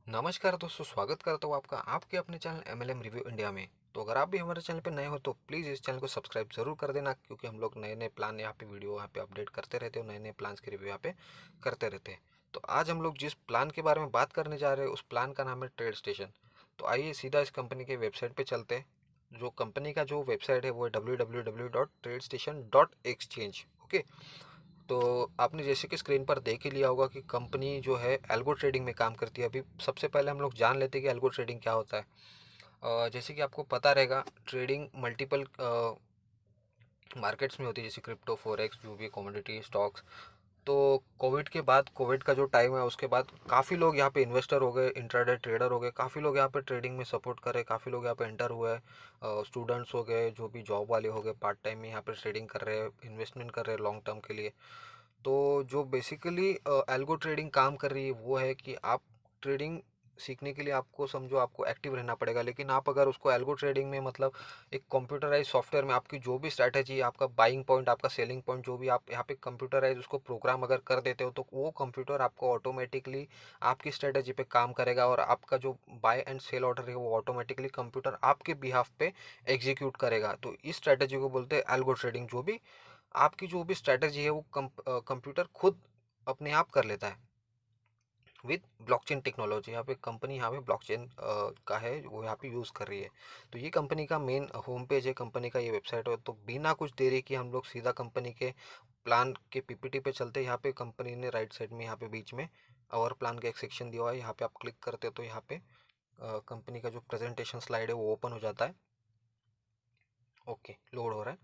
नमस्कार दोस्तों, स्वागत करता हूँ आपका आपके अपने चैनल एमएलएम रिव्यू इंडिया में। तो अगर आप भी हमारे चैनल पे नए हो तो प्लीज़ इस चैनल को सब्सक्राइब ज़रूर कर देना, क्योंकि हम लोग नए नए प्लान यहाँ पे वीडियो यहाँ पे अपडेट करते रहते हो, नए नए प्लान्स के रिव्यू यहाँ पे करते रहते हैं। तो आज हम लोग जिस प्लान के बारे में बात करने जा रहे हैं उस प्लान का नाम है ट्रेड स्टेशन। तो आइए सीधा इस कंपनी के वेबसाइट पर चलते हैं। जो कंपनी का जो वेबसाइट है वो है www.tradestation.exchange। ओके। तो आपने जैसे कि स्क्रीन पर देख ही लिया होगा कि कंपनी जो है एल्गो ट्रेडिंग में काम करती है। अभी सबसे पहले हम लोग जान लेते हैं कि एल्गो ट्रेडिंग क्या होता है। जैसे कि आपको पता रहेगा, ट्रेडिंग मल्टीपल मार्केट्स में होती है, जैसे क्रिप्टो, फॉरेक्स, जो भी कमोडिटी, स्टॉक्स। तो कोविड के बाद, कोविड का जो टाइम है उसके बाद काफ़ी लोग यहाँ पे इन्वेस्टर हो गए, इंट्राडे ट्रेडर हो गए, काफ़ी लोग यहाँ पे ट्रेडिंग में सपोर्ट कर रहे, काफ़ी लोग यहाँ पे एंटर हुए हैं। स्टूडेंट्स हो गए, जो भी जॉब वाले हो गए, पार्ट टाइम में यहाँ पे ट्रेडिंग कर रहे हैं, इन्वेस्टमेंट कर रहे हैं लॉन्ग टर्म के लिए। तो जो बेसिकली एल्गो ट्रेडिंग काम कर रही है वो है कि आप ट्रेडिंग सीखने के लिए आपको समझो आपको एक्टिव रहना पड़ेगा, लेकिन आप अगर उसको एल्गो ट्रेडिंग में मतलब एक कंप्यूटराइज सॉफ्टवेयर में आपकी जो भी स्ट्रैटेजी, आपका बाइंग पॉइंट, आपका सेलिंग पॉइंट, जो भी आप यहाँ पे कंप्यूटराइज उसको प्रोग्राम अगर कर देते हो तो वो कंप्यूटर आपको ऑटोमेटिकली आपकी स्ट्रैटेजी पे काम करेगा, और आपका जो बाय एंड सेल ऑर्डर है वो ऑटोमेटिकली कंप्यूटर आपके बिहाफ पे एग्जीक्यूट करेगा। तो इस स्ट्रैटेजी को बोलते हैं एल्गो ट्रेडिंग। जो भी आपकी जो भी स्ट्रैटेजी है वो कंप्यूटर खुद अपने आप कर लेता है विद ब्लॉकचेन टेक्नोलॉजी। यहाँ पे कंपनी यहाँ पे ब्लॉकचेन का है, वो यहाँ पे यूज़ कर रही है। तो ये कंपनी का मेन होम पेज है, कंपनी का ये वेबसाइट है। तो बिना कुछ देरी के हम लोग सीधा कंपनी के प्लान के पीपीटी पे चलते हैं। यहाँ पे कंपनी ने राइट साइड में यहाँ पे बीच में और प्लान का एक सेक्शन दिया हुआ है। यहाँ पे आप क्लिक करते हो तो यहाँ पे कंपनी का जो प्रेजेंटेशन स्लाइड है वो ओपन हो जाता है। ओके, लोड हो रहा है।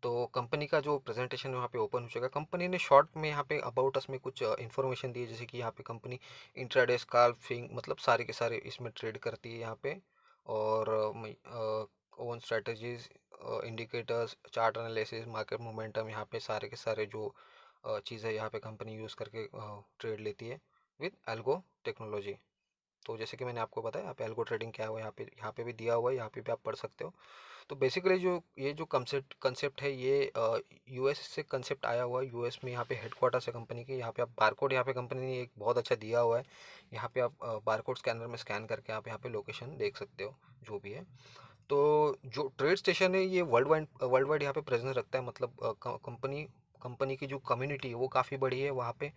तो कंपनी का जो प्रेजेंटेशन है वहाँ पे ओपन हो जाएगा। कंपनी ने शॉर्ट में यहाँ पे अबाउट अस में कुछ इन्फॉर्मेशन दी है, जैसे कि यहाँ पे कंपनी इंट्राडे, स्काल्पिंग, मतलब सारे के सारे इसमें ट्रेड करती है यहाँ पे। और own strategies, indicators, chart analysis, market momentum, यहाँ पे सारे के सारे जो चीज़ है यहाँ पे कंपनी यूज़ करके ट्रेड लेती है विद एल्गो टेक्नोलॉजी। तो जैसे कि मैंने आपको बताया यहाँ पे एल्गो ट्रेडिंग क्या है, यहाँ पे भी दिया हुआ है, यहाँ पे भी आप पढ़ सकते हो। तो बेसिकली जो ये जो कंसेप्ट है ये यूएस से कंसेप्ट आया हुआ है। यूएस में यहाँ पे हेडक्वार्टर्स है कंपनी के। यहाँ पे आप बारकोड, यहाँ पे कंपनी ने एक बहुत अच्छा दिया हुआ है। यहाँ पे आप बारकोड स्कैनर में स्कैन करके आप यहाँ पे लोकेशन देख सकते हो जो भी है। तो जो ट्रेड स्टेशन है ये वर्ल्ड वाइड यहाँ पे प्रेजेंस रखता है। मतलब कंपनी कंपनी की जो कम्युनिटी है वो काफ़ी बड़ी है वहाँ पे।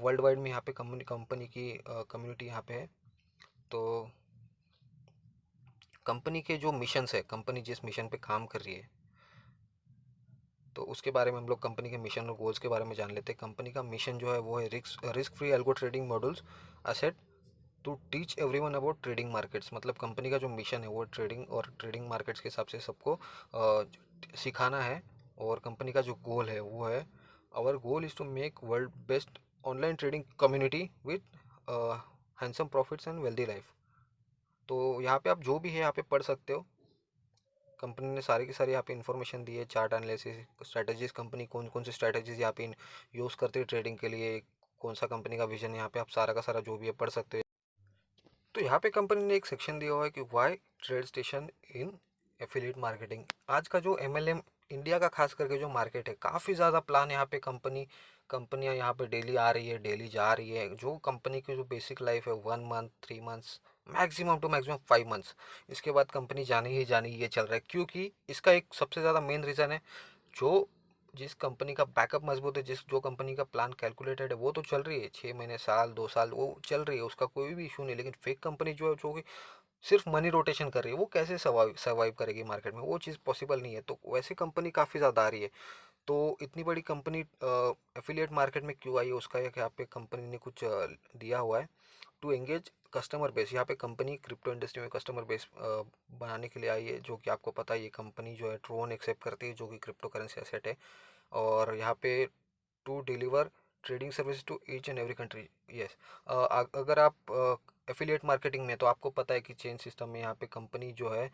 वर्ल्ड वाइड में यहाँ पे कंपनी कंपनी की कम्युनिटी यहाँ पे है। तो कंपनी के जो मिशंस है, कंपनी जिस मिशन पे काम कर रही है, तो उसके बारे में हम लोग कंपनी के मिशन और गोल्स के बारे में जान लेते हैं। कंपनी का मिशन जो है वो है risk free algo trading modules asset to teach everyone about trading markets. मतलब कंपनी का जो मिशन है वो ट्रेडिंग और ट्रेडिंग मार्केट्स के हिसाब से सबको सिखाना है। और कंपनी का जो गोल है वो है, our goal is to make world best online trading community with handsome profits and wealthy life. तो यहाँ पे आप जो भी है यहाँ पे पढ़ सकते हो। कंपनी ने सारी की सारी यहाँ पे इन्फॉर्मेशन दी है, चार्ट एनालिसिस, स्ट्रैटेजीज, कंपनी कौन कौन सी स्ट्रैटेजीज यहाँ पे यूज़ करती है ट्रेडिंग के लिए, कौन सा कंपनी का विजन है, यहाँ पे आप सारा का सारा जो भी है पढ़ सकते हो। तो यहाँ पे कंपनी ने एक सेक्शन दिया हुआ है कि why trade station in affiliate marketing. आज का जो एमएलएम इंडिया का खास करके जो मार्केट है, काफ़ी ज़्यादा प्लान यहाँ पे कंपनियाँ यहाँ पे डेली आ रही है, डेली जा रही है। जो कंपनी की जो बेसिक लाइफ है 1 month, 3 months, maximum to maximum 5 months, इसके बाद कंपनी जानी ही जानी ये चल रहा है। क्योंकि इसका एक सबसे ज़्यादा मेन रीज़न है, जो जिस कंपनी का बैकअप मजबूत है, जो कंपनी का प्लान कैलकुलेटेड है वो तो चल रही है 6 महीने, साल, 2 साल वो चल रही है, उसका कोई भी इशू नहीं। लेकिन फेक कंपनी जो है, जो कि सिर्फ मनी रोटेशन कर रही है, वो कैसे सर्वाइव करेगी मार्केट में, वो चीज़ पॉसिबल नहीं है। तो वैसी कंपनी काफ़ी ज़्यादा आ रही है। तो इतनी बड़ी कंपनी एफिलिएट मार्केट में क्यों आई है, उसका एक यहाँ पे कंपनी ने कुछ दिया हुआ है। टू एंगेज कस्टमर बेस, यहाँ पे कंपनी क्रिप्टो इंडस्ट्री में कस्टमर बेस बनाने के लिए आई है। जो कि आपको पता है ये कंपनी जो है ट्रोन एक्सेप्ट करती है, जो कि क्रिप्टो करेंसी एसेट है। और यहाँ पे to deliver trading service to each and every country. Yes, अगर आप एफिलिएट मार्केटिंग में, तो आपको पता है कि चेन सिस्टम में यहाँ पे कंपनी जो है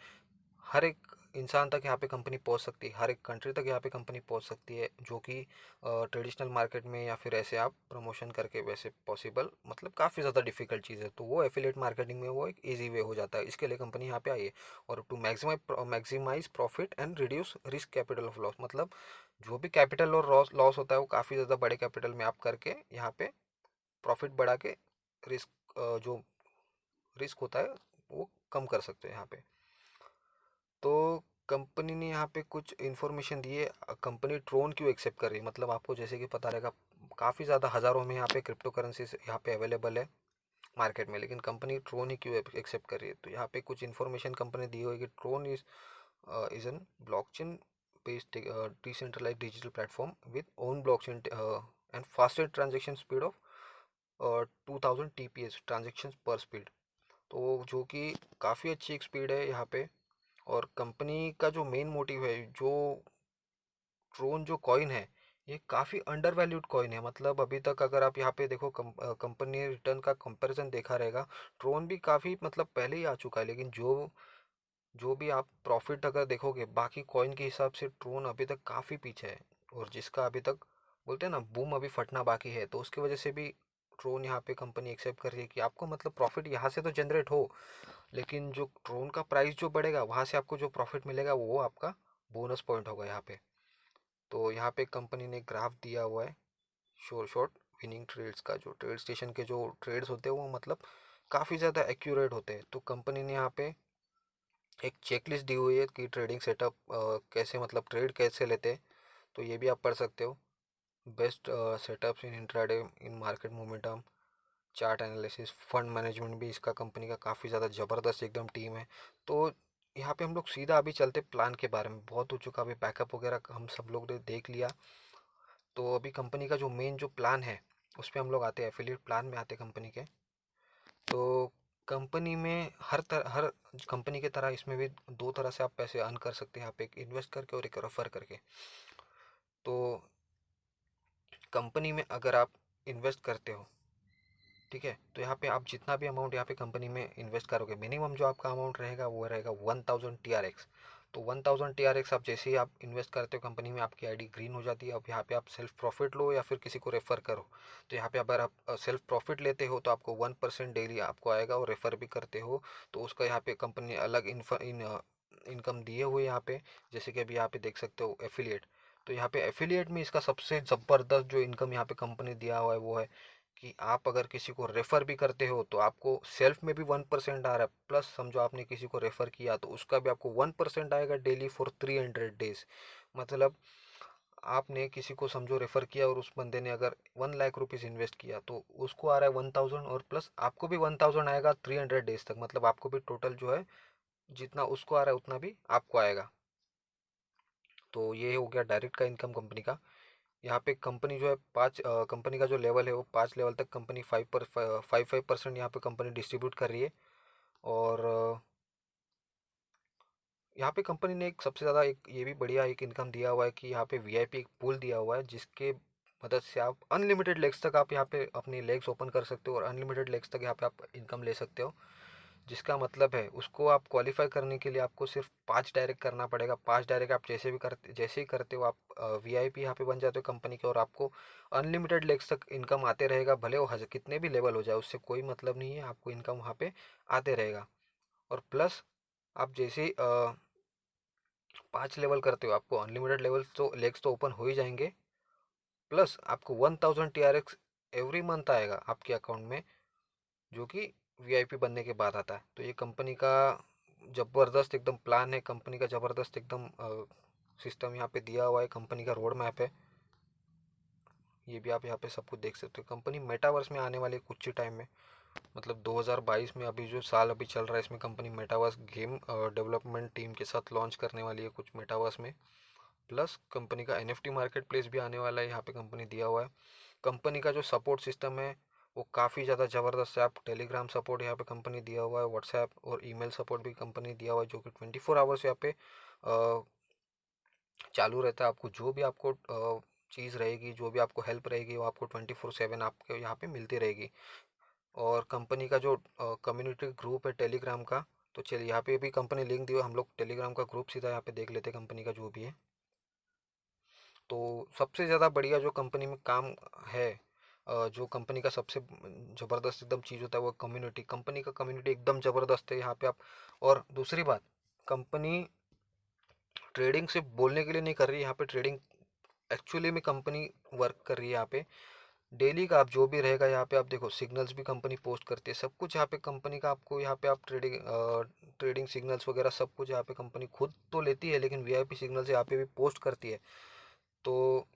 हर एक इंसान तक यहाँ पे कंपनी पहुँच सकती है, हर एक कंट्री तक यहाँ पे कंपनी पहुँच सकती है, जो कि ट्रेडिशनल मार्केट में या फिर ऐसे आप प्रमोशन करके वैसे पॉसिबल, मतलब काफ़ी ज़्यादा डिफिकल्ट चीज़ है। तो वो एफिलिएट मार्केटिंग में वो एक इजी वे हो जाता है, इसके लिए कंपनी यहाँ पे आई है। और to maximize profit and reduce risk capital of loss, मतलब जो भी कैपिटल और लॉस लॉस होता है वो काफ़ी ज़्यादा बड़े कैपिटल में आप करके यहाँ पे प्रॉफिट बढ़ा के रिस्क जो रिस्क होता है वो कम कर सकते हैं यहाँ पे। तो कंपनी ने यहाँ पे कुछ इन्फॉर्मेशन दी है। कंपनी ट्रोन क्यों एक्सेप्ट कर रही है, मतलब आपको जैसे कि पता रहेगा काफ़ी ज़्यादा हज़ारों में यहाँ पे क्रिप्टो करेंसीज यहाँ पे अवेलेबल है मार्केट में, लेकिन कंपनी ट्रोन ही क्यों एक्सेप्ट कर रही है। तो यहाँ पे कुछ इन्फॉर्मेशन कंपनी दी हुई है कि Tron is an blockchain based decentralized digital platform with own blockchain and faster transaction speed of 2000 TPS transactions per speed। तो जो कि काफ़ी अच्छी एक स्पीड है यहाँ पे। और कंपनी का जो मेन मोटिव है, जो ट्रोन जो कॉइन है ये काफ़ी अंडर वैल्यूड कॉइन है। मतलब अभी तक अगर आप यहाँ पे देखो कंपनी रिटर्न का कंपैरिजन देखा रहेगा, ट्रोन भी काफ़ी मतलब पहले ही आ चुका है, लेकिन जो जो भी आप प्रॉफिट अगर देखोगे बाकी कॉइन के हिसाब से ट्रोन अभी तक काफ़ी पीछे है। और जिसका अभी तक बोलते हैं ना बूम अभी फटना बाकी है, तो उसकी वजह से भी ट्रोन यहाँ पे कंपनी एक्सेप्ट कर रही है कि आपको मतलब प्रॉफिट यहाँ से तो जनरेट हो, लेकिन जो ट्रोन का प्राइस जो बढ़ेगा वहाँ से आपको जो प्रॉफिट मिलेगा वो आपका बोनस पॉइंट होगा यहाँ पे। तो यहाँ पे कंपनी ने ग्राफ दिया हुआ है शोर शॉर्ट विनिंग ट्रेड्स का। जो ट्रेड स्टेशन के जो ट्रेड्स होते हैं वो मतलब काफ़ी ज़्यादा एक्यूरेट होते हैं। तो कंपनी ने यहाँ पे एक चेकलिस्ट दी हुई है कि ट्रेडिंग सेटअप कैसे मतलब ट्रेड कैसे लेते हैं, तो ये भी आप पढ़ सकते हो। बेस्ट सेटअप्स इन इंट्राडे इन market momentum, chart analysis, fund management भी इसका कंपनी का काफ़ी ज़्यादा ज़बरदस्त एकदम टीम है। तो यहाँ पे हम लोग सीधा अभी चलते प्लान के बारे में, बहुत हो चुका अभी बैकअप वगैरह हम सब लोग ने देख लिया। तो अभी कंपनी का जो मेन जो प्लान है उस पर हम लोग आते हैं, एफिलिएट प्लान में आते हैं कंपनी के। तो कंपनी में हर कंपनी की तरह इसमें भी दो तरह से आप पैसे अर्न कर सकते हैं, आप एक इन्वेस्ट करके और एक रेफर करके। तो कंपनी में अगर आप इन्वेस्ट करते हो, ठीक है, तो यहाँ पे आप जितना भी अमाउंट यहाँ पे कंपनी में इन्वेस्ट करोगे मिनिमम जो आपका अमाउंट रहेगा वो रहेगा 1000 TRX। तो 1000 TRX आप जैसे ही आप इन्वेस्ट करते हो कंपनी में आपकी आईडी ग्रीन हो जाती है। अब यहाँ पे आप सेल्फ प्रॉफिट लो या फिर किसी को रेफ़र करो, तो यहाँ पे अगर आप सेल्फ प्रॉफिट लेते हो तो आपको 1% डेली आपको आएगा, और रेफ़र भी करते हो तो उसका यहाँ पे कंपनी अलग इनकम दिए हुए यहाँ पे। जैसे कि अभी यहाँ पे देख सकते हो एफिलिएट, तो यहाँ पे एफिलिएट में इसका सबसे ज़बरदस्त जो इनकम यहाँ पे कंपनी दिया हुआ है वो है कि आप अगर किसी को रेफ़र भी करते हो तो आपको सेल्फ में भी 1% आ रहा है, प्लस समझो आपने किसी को रेफ़र किया तो उसका भी आपको 1% आएगा डेली फॉर 300 डेज। मतलब आपने किसी को समझो रेफ़र किया और उस बंदे ने अगर 1 लाख रुपीज़ इन्वेस्ट किया तो उसको आ रहा है 1000, और प्लस आपको भी 1000 आएगा 300 डेज तक। मतलब आपको भी टोटल जो है जितना उसको आ रहा है उतना भी आपको आएगा। तो ये हो गया डायरेक्ट का इनकम कंपनी का। यहाँ पे कंपनी जो है कंपनी का जो लेवल है वो 5 लेवल तक कंपनी 5% यहाँ पे कंपनी डिस्ट्रीब्यूट कर रही है। और यहाँ पे कंपनी ने एक सबसे ज़्यादा एक ये भी बढ़िया एक इनकम दिया हुआ है कि यहाँ पे वीआईपी एक पूल दिया हुआ है जिसके मदद से आप अनलिमिटेड लेग्स तक आप यहाँ पे अपनी लेग्स ओपन कर सकते हो और अनलिमिटेड लेग्स तक यहाँ पे आप इनकम ले सकते हो। जिसका मतलब है उसको आप क्वालिफाई करने के लिए आपको सिर्फ 5 डायरेक्ट करना पड़ेगा। 5 डायरेक्ट आप जैसे ही करते हो आप वीआईपी यहाँ पे बन जाते हो कंपनी के, और आपको अनलिमिटेड लेग्स तक इनकम आते रहेगा, भले वो कितने भी लेवल हो जाए उससे कोई मतलब नहीं है, आपको इनकम वहाँ पे आते रहेगा। और प्लस आप जैसे ही 5 लेवल करते हो आपको अनलिमिटेड लेवल्स तो लेग्स तो ओपन हो ही जाएंगे, प्लस आपको 1000 TRX एवरी मंथ आएगा आपके अकाउंट में, जो कि वीआईपी बनने के बाद आता है। तो ये कंपनी का ज़बरदस्त एकदम प्लान है, कंपनी का ज़बरदस्त एकदम सिस्टम यहाँ पे दिया हुआ है, कंपनी का रोड मैप है। ये भी आप यहाँ पे सब कुछ देख सकते हो। कंपनी मेटावर्स में आने वाली है कुछ ही टाइम में, मतलब 2022 में अभी जो साल अभी चल रहा है इसमें company metaverse game development team के साथ लॉन्च करने वाली है कुछ मेटावर्स में। प्लस कंपनी का एनएफटी मार्केट प्लेस भी आने वाला है, यहाँ पे कंपनी दिया हुआ है। कंपनी का जो सपोर्ट सिस्टम है वो काफ़ी ज़्यादा ज़बरदस्त है। आप टेलीग्राम सपोर्ट यहाँ पे कंपनी दिया हुआ है, व्हाट्सएप और ईमेल सपोर्ट भी कंपनी दिया हुआ है जो कि 24 आवर्स यहाँ पे चालू रहता है। आपको जो भी आपको चीज़ रहेगी, जो भी आपको हेल्प रहेगी वो आपको 24/7 आपके यहाँ पे मिलती रहेगी। और कंपनी का जो कम्युनिटी ग्रुप है टेलीग्राम का, तो चलिए यहाँ पे भी कंपनी लिंक दी हुई है, हम लोग टेलीग्राम का ग्रुप सीधा यहाँ पे देख लेते हैं कंपनी का जो भी है। तो सबसे ज़्यादा बढ़िया जो कंपनी में काम है, जो कंपनी का सबसे ज़बरदस्त एकदम चीज़ होता है वो कम्युनिटी। कंपनी का कम्युनिटी एकदम ज़बरदस्त है यहाँ पे आप। और दूसरी बात, कंपनी ट्रेडिंग सिर्फ बोलने के लिए नहीं कर रही है, यहाँ पे ट्रेडिंग एक्चुअली में कंपनी वर्क कर रही है यहाँ पे। डेली का आप जो भी रहेगा यहाँ पे आप देखो, सिग्नल्स भी कंपनी पोस्ट करती है, सब कुछ यहाँ पे कंपनी का आपको यहाँ पे आप ट्रेडिंग सिग्नल्स वगैरह सब कुछ यहाँ पे कंपनी खुद तो लेती है, लेकिन वीआईपी सिग्नल्स यहाँ पे भी पोस्ट करती है। तो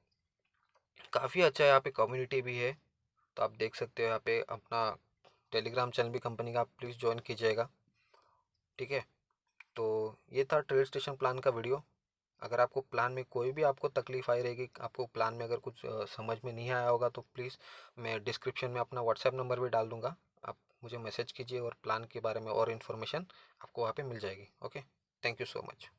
काफ़ी अच्छा यहाँ पे कम्युनिटी भी है। तो आप देख सकते हो यहाँ पे अपना टेलीग्राम चैनल भी कंपनी का, आप प्लीज़ ज्वाइन कीजिएगा। ठीक है। तो ये था ट्रेड स्टेशन प्लान का वीडियो। अगर आपको प्लान में कोई भी आपको तकलीफ आई रहेगी, आपको प्लान में अगर कुछ समझ में नहीं आया होगा, तो प्लीज़ मैं डिस्क्रिप्शन में अपना व्हाट्सएप नंबर भी डाल दूंगा। आप मुझे मैसेज कीजिए और प्लान के बारे में और इन्फॉर्मेशन आपको वहाँ पे मिल जाएगी। Okay, thank you so much.